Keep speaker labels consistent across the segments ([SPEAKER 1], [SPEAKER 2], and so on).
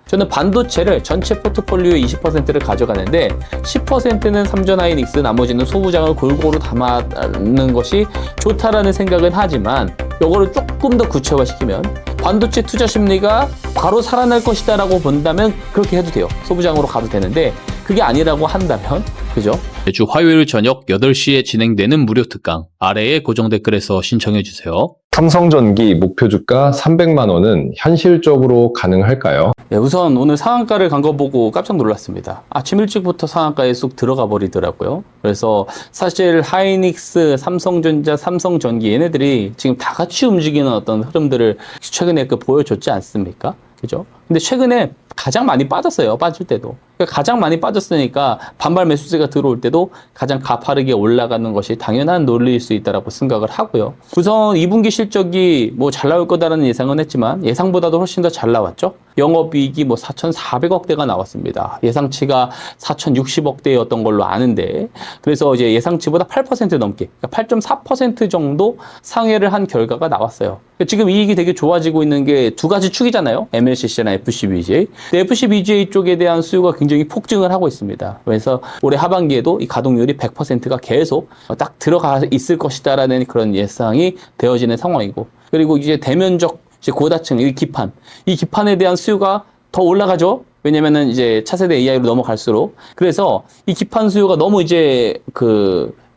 [SPEAKER 1] 저는 반도체를 전체 포트폴리오의 20%를 가져가는데 10%는 삼전 하이닉스, 나머지는 소부장을 골고루 담아는 것이 좋다라는 생각은 하지만 이거를 조금 더 구체화시키면 반도체 투자 심리가 바로 살아날 것이다라고 본다면 그렇게 해도 돼요. 소부장으로 가도 되는데 그게 아니라고 한다면 그죠?
[SPEAKER 2] 매주 화요일 저녁 8시에 진행되는 무료 특강 아래에 고정 댓글에서 신청해 주세요.
[SPEAKER 3] 삼성전기 목표 주가 300만 원은 현실적으로 가능할까요?
[SPEAKER 1] 네, 우선 오늘 상한가를 간 거 보고 깜짝 놀랐습니다. 아침 일찍부터 상한가에 쑥 들어가 버리더라고요. 그래서 사실 하이닉스, 삼성전자, 삼성전기 얘네들이 지금 다 같이 움직이는 어떤 흐름들을 최근에 보여줬지 않습니까? 그죠? 근데 최근에 가장 많이 빠졌어요. 빠질 때도. 그러니까 가장 많이 빠졌으니까 반발 매수세가 들어올 때도 가장 가파르게 올라가는 것이 당연한 논리일 수 있다고 생각을 하고요. 우선 2분기 실적이 뭐 잘 나올 거다라는 예상은 했지만 예상보다도 훨씬 더 잘 나왔죠. 영업이익이 뭐 4,400억대가 나왔습니다. 예상치가 4,060억대였던 걸로 아는데 그래서 이제 예상치보다 8% 넘게, 그러니까 8.4% 정도 상회를 한 결과가 나왔어요. 지금 이익이 되게 좋아지고 있는 게 두 가지 축이잖아요. MLCC나 FCBGA. FCBGA 쪽에 대한 수요가 굉장히 폭증을 하고 있습니다. 그래서 올해 하반기에도 이 가동률이 100%가 계속 딱 들어가 있을 것이다라는 그런 예상이 되어지는 상황이고, 그리고 이제 대면적 이제 고다층, 이 기판에 대한 수요가 더 올라가죠. 왜냐면은 이제 차세대 AI로 넘어갈수록. 그래서 이 기판 수요가 너무 이제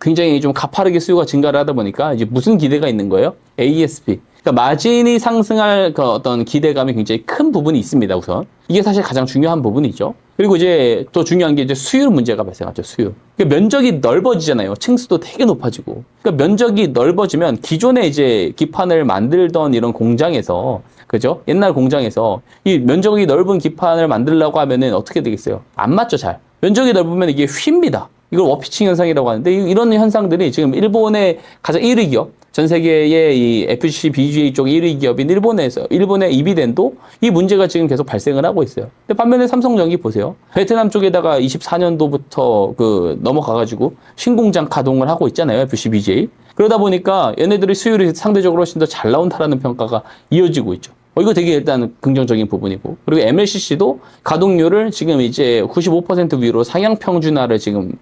[SPEAKER 1] 굉장히 좀 가파르게 수요가 증가를 하다 보니까 이제 무슨 기대가 있는 거예요? ASP. 그러니까 마진이 상승할 그 어떤 기대감이 굉장히 큰 부분이 있습니다, 우선. 이게 사실 가장 중요한 부분이죠. 그리고 이제 또 중요한 게 이제 수율 문제가 발생하죠, 수율. 그러니까 면적이 넓어지잖아요. 층수도 되게 높아지고. 그러니까 면적이 넓어지면 기존에 이제 기판을 만들던 이런 공장에서, 그죠? 옛날 공장에서 이 면적이 넓은 기판을 만들려고 하면은 어떻게 되겠어요? 안 맞죠, 잘. 면적이 넓으면 이게 휩니다. 이걸 워피칭 현상이라고 하는데 이런 현상들이 지금 일본의 가장 1위 기업, 전 세계의 이 FCBGA 쪽 1위 기업인 일본의 이비덴도 이 문제가 지금 계속 발생을 하고 있어요. 근데 반면에 삼성전기 보세요. 베트남 쪽에다가 24년도부터 넘어가가지고 신공장 가동을 하고 있잖아요. FCBGA. 그러다 보니까 얘네들의 수율이 상대적으로 훨씬 더 잘 나온다라는 평가가 이어지고 있죠. 이거 되게 일단 긍정적인 부분이고, 그리고 MLCC도 가동률을 지금 이제 95% 위로 상향 평준화를 지금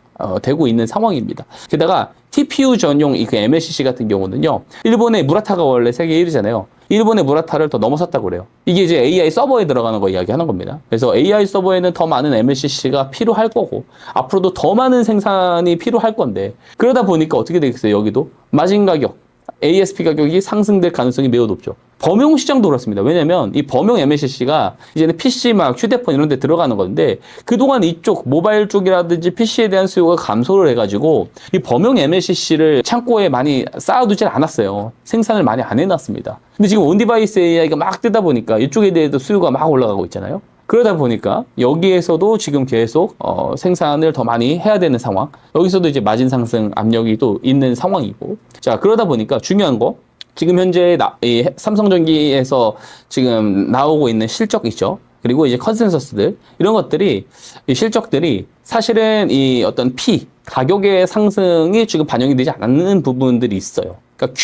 [SPEAKER 1] 되고 있는 상황입니다. 게다가 TPU 전용 이 MLCC 같은 경우는요, 일본의 무라타가 원래 세계 1위잖아요. 일본의 무라타를 더 넘어섰다고 그래요. 이게 이제 AI 서버에 들어가는 거 이야기하는 겁니다. 그래서 AI 서버에는 더 많은 MLCC가 필요할 거고, 앞으로도 더 많은 생산이 필요할 건데, 그러다 보니까 어떻게 되겠어요? 여기도 마진 가격, ASP 가격이 상승될 가능성이 매우 높죠. 범용 시장도 그렇습니다. 왜냐면 이 범용 MLCC가 이제는 PC 휴대폰 이런 데 들어가는 건데, 그동안 이쪽 모바일 쪽이라든지 PC에 대한 수요가 감소를 해가지고 이 범용 MLCC를 창고에 많이 쌓아두질 않았어요. 생산을 많이 안 해놨습니다. 근데 지금 온디바이스 AI가 막 뜨다 보니까 이쪽에 대해서 수요가 막 올라가고 있잖아요. 그러다 보니까 여기에서도 지금 계속 생산을 더 많이 해야 되는 상황, 여기서도 이제 마진 상승 압력이 또 있는 상황이고, 자, 그러다 보니까 중요한 거, 지금 현재 이 삼성전기에서 지금 나오고 있는 실적 있죠. 그리고 이제 컨센서스들, 이런 것들이, 이 실적들이 사실은 이 어떤 가격의 상승이 지금 반영이 되지 않는 부분들이 있어요. 그러니까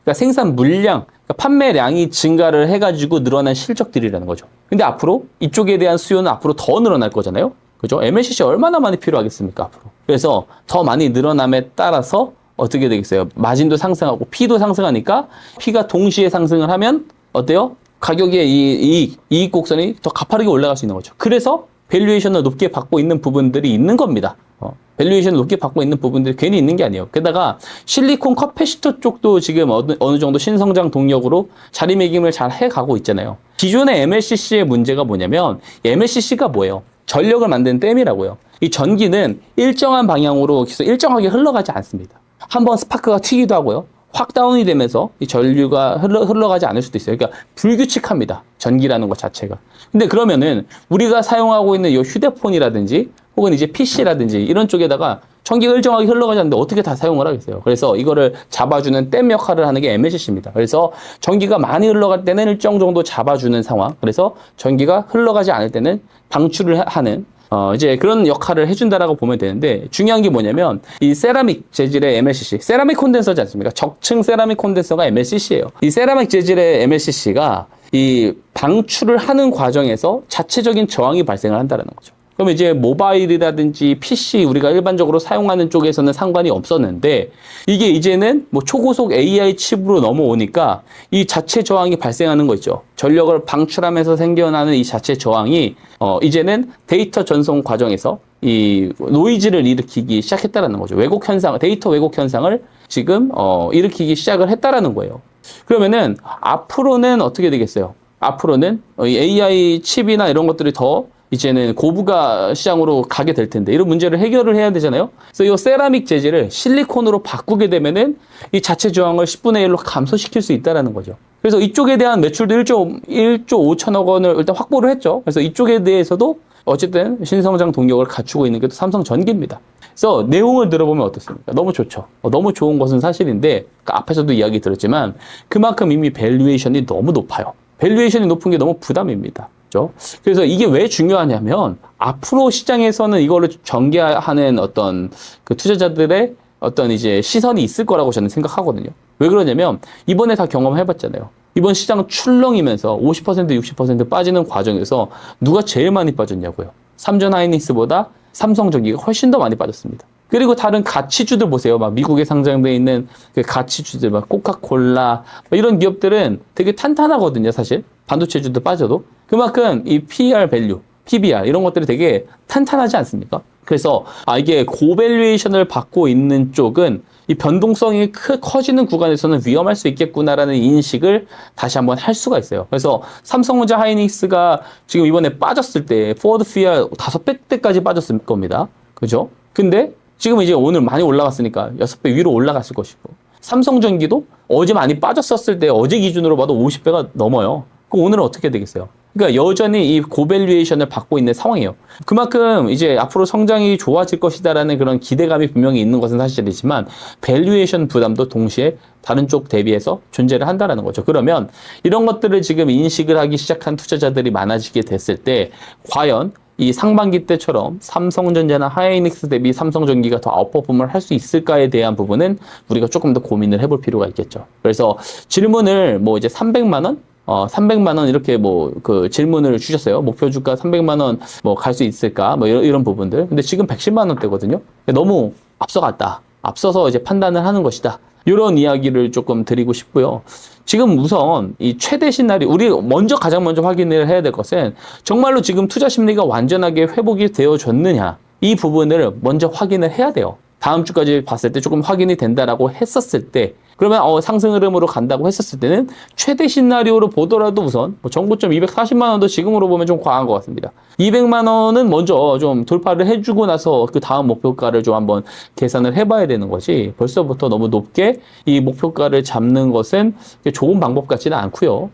[SPEAKER 1] 그러니까 생산 물량, 그러니까 판매량이 증가를 해가지고 늘어난 실적들이라는 거죠. 근데 앞으로 이쪽에 대한 수요는 앞으로 더 늘어날 거잖아요. 그죠? MLCC 얼마나 많이 필요하겠습니까, 앞으로. 그래서 더 많이 늘어남에 따라서 어떻게 되겠어요? 마진도 상승하고 P도 상승하니까 P가 동시에 상승을 하면 어때요? 가격의 이익 곡선이 더 가파르게 올라갈 수 있는 거죠. 그래서 밸류에이션을 높게 받고 있는 부분들이 있는 겁니다. 밸류에이션을 높게 받고 있는 부분들이 괜히 있는 게 아니에요. 게다가 실리콘 커패시터 쪽도 지금 어느 정도 신성장 동력으로 자리매김을 잘 해가고 있잖아요. 기존의 MLCC의 문제가 뭐냐면, MLCC가 뭐예요? 전력을 만드는 댐이라고요. 이 전기는 일정한 방향으로 일정하게 흘러가지 않습니다. 한번 스파크가 튀기도 하고요. 확 다운이 되면서 이 전류가 흘러가지 않을 수도 있어요. 그러니까 불규칙합니다. 전기라는 것 자체가. 근데 그러면은 우리가 사용하고 있는 이 휴대폰이라든지 혹은 이제 PC라든지 이런 쪽에다가 전기가 일정하게 흘러가지 않는데 어떻게 다 사용을 하겠어요? 그래서 이거를 잡아주는 댐 역할을 하는 게 MLCC입니다. 그래서 전기가 많이 흘러갈 때는 일정 정도 잡아주는 상황. 그래서 전기가 흘러가지 않을 때는 방출을 하는 이제 그런 역할을 해준다라고 보면 되는데, 중요한 게 뭐냐면 이 세라믹 재질의 MLCC, 세라믹 콘덴서지 않습니까? 적층 세라믹 콘덴서가 MLCC예요. 이 세라믹 재질의 MLCC가 이 방출을 하는 과정에서 자체적인 저항이 발생을 한다는 거죠. 그럼 이제 모바일이라든지 PC 우리가 일반적으로 사용하는 쪽에서는 상관이 없었는데 이게 이제는 뭐 초고속 AI 칩으로 넘어오니까 이 자체 저항이 발생하는 거 있죠. 전력을 방출하면서 생겨나는 이 자체 저항이 이제는 데이터 전송 과정에서 이 노이즈를 일으키기 시작했다라는 거죠. 왜곡 현상, 데이터 왜곡 현상을 지금 일으키기 시작을 했다라는 거예요. 그러면은 앞으로는 어떻게 되겠어요? 앞으로는 이 AI 칩이나 이런 것들이 더 이제는 고부가 시장으로 가게 될 텐데 이런 문제를 해결을 해야 되잖아요. 그래서 이 세라믹 재질을 실리콘으로 바꾸게 되면은 이 자체 저항을 10분의 1로 감소시킬 수 있다라는 거죠. 그래서 이쪽에 대한 매출도 1조 5천억 원을 일단 확보를 했죠. 그래서 이쪽에 대해서도 어쨌든 신성장 동력을 갖추고 있는 게 또 삼성전기입니다. 그래서 내용을 들어보면 어떻습니까? 너무 좋죠. 너무 좋은 것은 사실인데 앞에서도 이야기 들었지만 그만큼 이미 밸류에이션이 너무 높아요. 밸류에이션이 높은 게 너무 부담입니다. 그렇죠? 그래서 이게 왜 중요하냐면 앞으로 시장에서는 이거를 전개하는 어떤 그 투자자들의 어떤 이제 시선이 있을 거라고 저는 생각하거든요. 왜 그러냐면 이번에 다 경험해봤잖아요. 이번 시장 출렁이면서 50% 60% 빠지는 과정에서 누가 제일 많이 빠졌냐고요. 삼전 하이닉스보다 삼성전기가 훨씬 더 많이 빠졌습니다. 그리고 다른 가치주들 보세요. 막 미국에 상장되어 있는 그 가치주들, 막 코카콜라, 이런 기업들은 되게 탄탄하거든요, 사실. 반도체주도 빠져도. 그만큼 이 PER 밸류, PBR, 이런 것들이 되게 탄탄하지 않습니까? 그래서, 이게 고밸류에이션을 받고 있는 쪽은 이 변동성이 커지는 구간에서는 위험할 수 있겠구나라는 인식을 다시 한번 할 수가 있어요. 그래서 삼성전자 하이닉스가 지금 이번에 빠졌을 때, 포워드 PER 5배대까지 빠졌을 겁니다. 그죠? 근데 지금 이제 오늘 많이 올라갔으니까 6배 위로 올라갔을 것이고 삼성전기도 어제 많이 빠졌었을 때 어제 기준으로 봐도 50배가 넘어요. 그럼 오늘은 어떻게 되겠어요? 그러니까 여전히 이 고밸류에이션을 받고 있는 상황이에요. 그만큼 이제 앞으로 성장이 좋아질 것이다라는 그런 기대감이 분명히 있는 것은 사실이지만 밸류에이션 부담도 동시에 다른 쪽 대비해서 존재를 한다는 거죠. 그러면 이런 것들을 지금 인식을 하기 시작한 투자자들이 많아지게 됐을 때 과연 이 상반기 때처럼 삼성전자나 하이닉스 대비 삼성전기가 더 아웃퍼폼을 할 수 있을까에 대한 부분은 우리가 조금 더 고민을 해볼 필요가 있겠죠. 그래서 질문을 뭐 이제 300만 원? 300만 원 이렇게 뭐 그 질문을 주셨어요. 목표 주가 300만 원 뭐 갈 수 있을까? 뭐 이런 부분들. 근데 지금 110만 원대거든요. 너무 앞서갔다. 앞서서 이제 판단을 하는 것이다. 이런 이야기를 조금 드리고 싶고요. 지금 우선 이 최대 시나리오, 우리 가장 먼저 확인을 해야 될 것은 정말로 지금 투자 심리가 완전하게 회복이 되어졌느냐. 이 부분을 먼저 확인을 해야 돼요. 다음 주까지 봤을 때 조금 확인이 된다라고 했었을 때, 그러면 상승 흐름으로 간다고 했었을 때는 최대 시나리오로 보더라도 우선 정고점 240만 원도 지금으로 보면 좀 과한 것 같습니다. 200만 원은 먼저 좀 돌파를 해주고 나서 그 다음 목표가를 좀 한번 계산을 해봐야 되는 거지, 벌써부터 너무 높게 이 목표가를 잡는 것은 좋은 방법 같지는 않고요.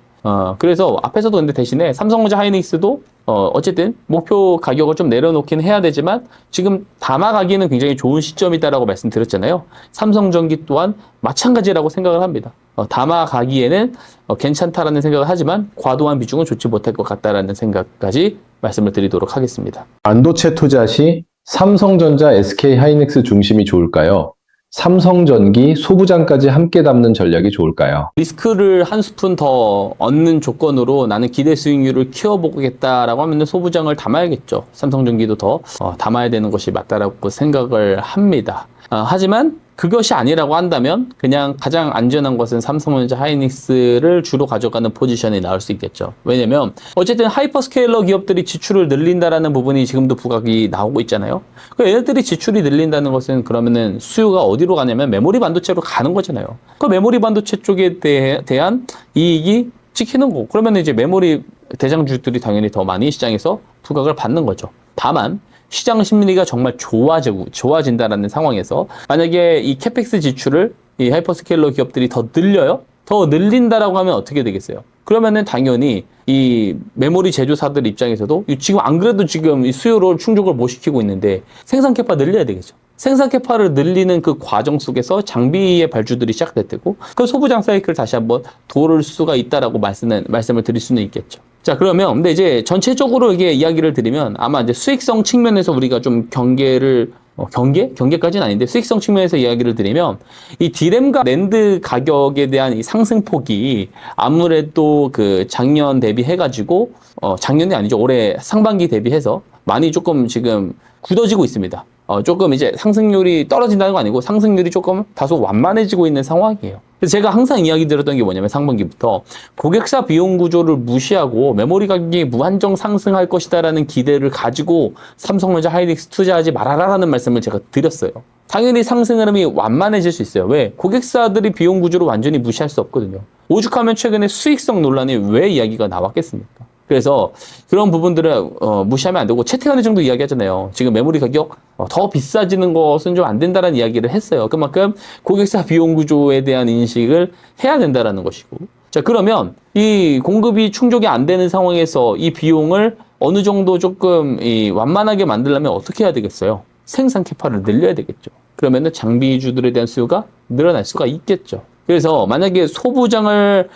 [SPEAKER 1] 그래서 앞에서도 근데 대신에 삼성전자 하이닉스도 어쨌든 목표 가격을 좀 내려놓긴 해야 되지만 지금 담아가기는 굉장히 좋은 시점이다라고 말씀드렸잖아요. 삼성전기 또한 마찬가지라고 생각을 합니다. 담아가기에는 괜찮다라는 생각을 하지만 과도한 비중은 좋지 못할 것 같다라는 생각까지 말씀을 드리도록 하겠습니다.
[SPEAKER 3] 반도체 투자 시 삼성전자, SK 하이닉스 중심이 좋을까요? 삼성전기, 소부장까지 함께 담는 전략이 좋을까요?
[SPEAKER 1] 리스크를 한 스푼 더 얻는 조건으로 나는 기대 수익률을 키워보겠다라고 하면 소부장을 담아야겠죠. 삼성전기도 더 담아야 되는 것이 맞다라고 생각을 합니다. 하지만 그것이 아니라고 한다면 그냥 가장 안전한 것은 삼성전자 하이닉스를 주로 가져가는 포지션이 나올 수 있겠죠. 왜냐면 어쨌든 하이퍼스케일러 기업들이 지출을 늘린다라는 부분이 지금도 부각이 나오고 있잖아요. 얘네들이 지출이 늘린다는 것은 그러면은 수요가 어디로 가냐면 메모리 반도체로 가는 거잖아요. 그 메모리 반도체 쪽에 대한 이익이 찍히는 거고, 그러면 이제 메모리 대장주들이 당연히 더 많이 시장에서 부각을 받는 거죠. 다만 시장 심리가 정말 좋아진다라는 상황에서 만약에 이 캐펙스 지출을 이 하이퍼스케일러 기업들이 더 늘려요? 더 늘린다라고 하면 어떻게 되겠어요? 그러면은 당연히 이 메모리 제조사들 입장에서도 지금 안 그래도 지금 이 수요를 충족을 못 시키고 있는데 생산 캐파 늘려야 되겠죠. 생산 캐파를 늘리는 그 과정 속에서 장비의 발주들이 시작될 테고 그 소부장 사이클을 다시 한번 도울 수가 있다라고 말씀을 드릴 수는 있겠죠. 자, 그러면 근데 이제 전체적으로 이게 이야기를 드리면 아마 이제 수익성 측면에서 우리가 좀 경계를 경계까지는 아닌데 수익성 측면에서 이야기를 드리면 이 D램과 낸드 가격에 대한 이 상승폭이 아무래도 그 작년 대비해가지고 작년이 아니죠. 올해 상반기 대비해서 많이 조금 지금 굳어지고 있습니다. 조금 이제 상승률이 떨어진다는 거 아니고 상승률이 조금 다소 완만해지고 있는 상황이에요. 그래서 제가 항상 이야기 드렸던 게 뭐냐면 상반기부터 고객사 비용 구조를 무시하고 메모리 가격이 무한정 상승할 것이다라는 기대를 가지고 삼성전자 하이닉스 투자하지 말아라라는 말씀을 제가 드렸어요. 당연히 상승 흐름이 완만해질 수 있어요. 왜? 고객사들이 비용 구조를 완전히 무시할 수 없거든요. 오죽하면 최근에 수익성 논란이 왜 이야기가 나왔겠습니까? 그래서 그런 부분들을 무시하면 안 되고 채택하는 정도 이야기하잖아요. 지금 메모리 가격 더 비싸지는 것은 좀 안 된다는 이야기를 했어요. 그만큼 고객사 비용 구조에 대한 인식을 해야 된다는 것이고. 자, 그러면 이 공급이 충족이 안 되는 상황에서 이 비용을 어느 정도 조금 완만하게 만들려면 어떻게 해야 되겠어요? 생산 캐파를 늘려야 되겠죠. 그러면은 장비주들에 대한 수요가 늘어날 수가 있겠죠. 그래서 만약에 소부장을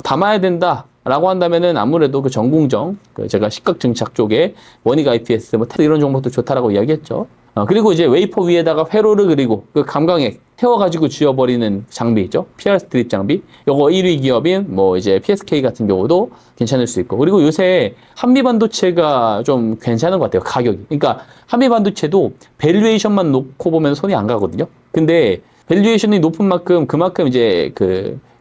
[SPEAKER 1] 담아야 된다. 라고 한다면은 아무래도 그 전공정, 제가 식각 증착 쪽에 원익 IPS 뭐 이런 종목도 좋다라고 이야기했죠. 그리고 이제 웨이퍼 위에다가 회로를 그리고 그 감광액 태워가지고 지워버리는 장비 있죠. PR 스트립 장비. 요거 1위 기업인 뭐 이제 PSK 같은 경우도 괜찮을 수 있고. 그리고 요새 한미반도체가 좀 괜찮은 것 같아요. 가격이. 그러니까 한미반도체도 밸류에이션만 놓고 보면 손이 안 가거든요. 근데 밸류에이션이 높은 만큼 그만큼 이제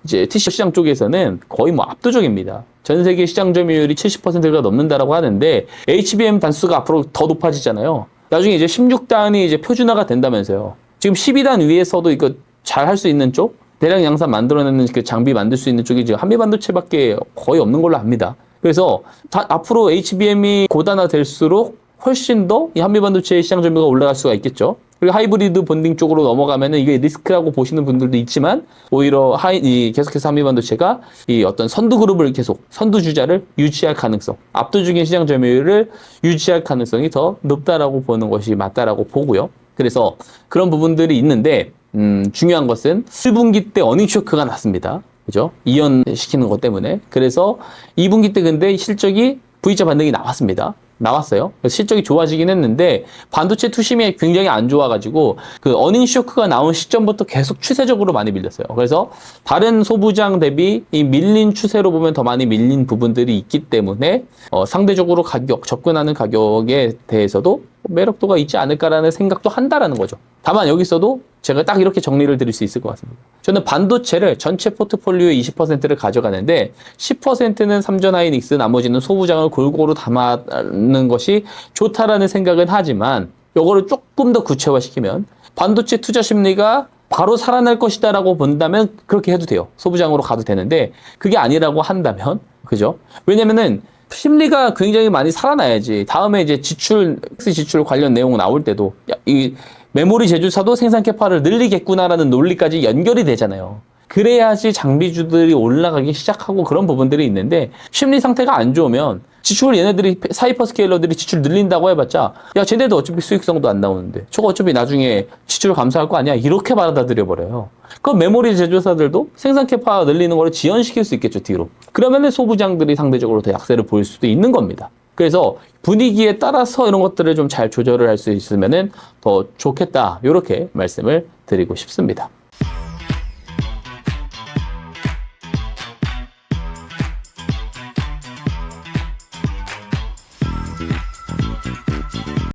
[SPEAKER 1] TC 시장 쪽에서는 거의 뭐 압도적입니다. 전 세계 시장 점유율이 70%가 넘는다라고 하는데 HBM 단수가 앞으로 더 높아지잖아요. 나중에 이제 16단이 이제 표준화가 된다면서요. 지금 12단 위에서도 이거 잘 할 수 있는 쪽, 대량 양산 만들어내는 그 장비 만들 수 있는 쪽이 지금 한미반도체밖에 거의 없는 걸로 압니다. 그래서 앞으로 HBM이 고단화될수록 훨씬 더 이 한미반도체의 시장 점유가 올라갈 수가 있겠죠. 그리고 하이브리드 본딩 쪽으로 넘어가면은 이게 리스크라고 보시는 분들도 있지만 오히려 계속해서 한미반도체가 이 어떤 선두 그룹을 계속 선두 주자를 유지할 가능성, 압도적인 시장 점유율을 유지할 가능성이 더 높다라고 보는 것이 맞다라고 보고요. 그래서 그런 부분들이 있는데 중요한 것은 1분기 때 어닝 쇼크가 났습니다. 그죠? 이연시키는 것 때문에. 그래서 2분기 때 근데 실적이 V자 반등이 나왔어요. 그래서 실적이 좋아지긴 했는데 반도체 투심이 굉장히 안 좋아가지고 그 어닝 쇼크가 나온 시점부터 계속 추세적으로 많이 밀렸어요. 그래서 다른 소부장 대비 이 밀린 추세로 보면 더 많이 밀린 부분들이 있기 때문에 상대적으로 접근하는 가격에 대해서도 매력도가 있지 않을까라는 생각도 한다라는 거죠. 다만 여기서도 제가 딱 이렇게 정리를 드릴 수 있을 것 같습니다. 저는 반도체를 전체 포트폴리오의 20%를 가져가는데 10%는 삼전하이닉스, 나머지는 소부장을 골고루 담아는 것이 좋다라는 생각은 하지만 이거를 조금 더 구체화시키면 반도체 투자 심리가 바로 살아날 것이다라고 본다면 그렇게 해도 돼요. 소부장으로 가도 되는데 그게 아니라고 한다면 그죠? 왜냐면은 심리가 굉장히 많이 살아나야지 다음에 이제 지출 관련 내용 나올 때도 이 메모리 제조사도 생산 캐파를 늘리겠구나라는 논리까지 연결이 되잖아요. 그래야지 장비주들이 올라가기 시작하고 그런 부분들이 있는데 심리 상태가 안 좋으면 지출 얘네들이 하이퍼스케일러들이 지출 늘린다고 해봤자 야 쟤네도 어차피 수익성도 안 나오는데 저거 어차피 나중에 지출 감소할 거 아니야 이렇게 받아들여 버려요. 그럼 메모리 제조사들도 생산 캐파 늘리는 거를 지연시킬 수 있겠죠 뒤로. 그러면은 소부장들이 상대적으로 더 약세를 보일 수도 있는 겁니다. 그래서 분위기에 따라서 이런 것들을 좀 잘 조절을 할 수 있으면은 더 좋겠다 이렇게 말씀을 드리고 싶습니다.